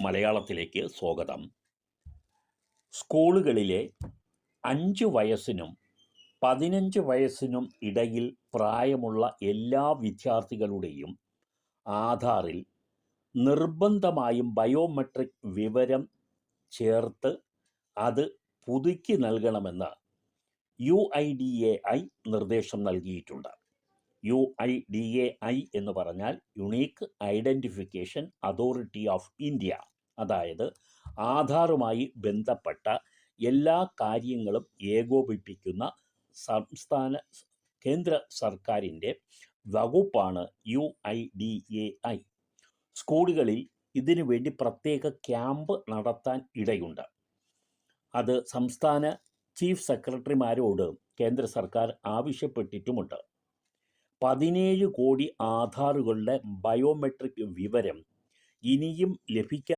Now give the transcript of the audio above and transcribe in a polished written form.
മലയാളത്തിലേക്ക് സ്വാഗതം. സ്കൂളുകളിലെ 5 വയസ്സിനും 15 വയസ്സിനും ഇടയിൽ പ്രായമുള്ള എല്ലാ വിദ്യാർത്ഥികളുടെയും ആധാറിൽ നിർബന്ധമായും ബയോമെട്രിക് വിവരം ചേർത്ത് അത് പുതുക്കി നൽകണമെന്ന് UIDAI നിർദ്ദേശം നൽകിയിട്ടുണ്ട്. UIDAI എന്ന് പറഞ്ഞാൽ unique identification authority of India. അതായത് ആധാറുമായി ബന്ധപ്പെട്ട എല്ലാ കാര്യങ്ങളും ഏകോപിപ്പിക്കുന്ന കേന്ദ്ര സർക്കാരിൻ്റെ വകുപ്പാണ് UIDAI. സ്കൂളുകളിൽ ഇതിനു വേണ്ടി പ്രത്യേക ക്യാമ്പ് നടത്താൻ ഇടയുണ്ട്. അത് സംസ്ഥാന ചീഫ് സെക്രട്ടറിമാരോട് കേന്ദ്ര സർക്കാർ ആവശ്യപ്പെട്ടിട്ടുമുണ്ട്. 17 കോടി ആധാറുകളുടെ ബയോമെട്രിക് വിവരം ഇനിയും ലഭിക്കാൻ